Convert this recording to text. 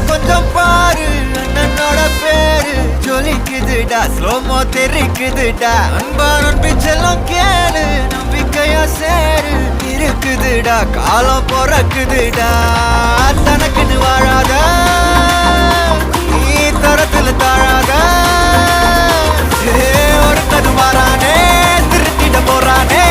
கொஞ்சம் பாரு அண்ணனோட பேரு ஜொலிக்குதுடா ஸ்லோமோ தெரிக்குதுடா அன்பா நம்பிச்செல்லாம் கேளு நம்பிக்கையா சேரு இருக்குதுடா காலம் பிறக்குதுடா தனக்குன்னு வாழாத நீ தரத்துல தாழாத ஒருத்தது மாறானே திருத்திட போறானே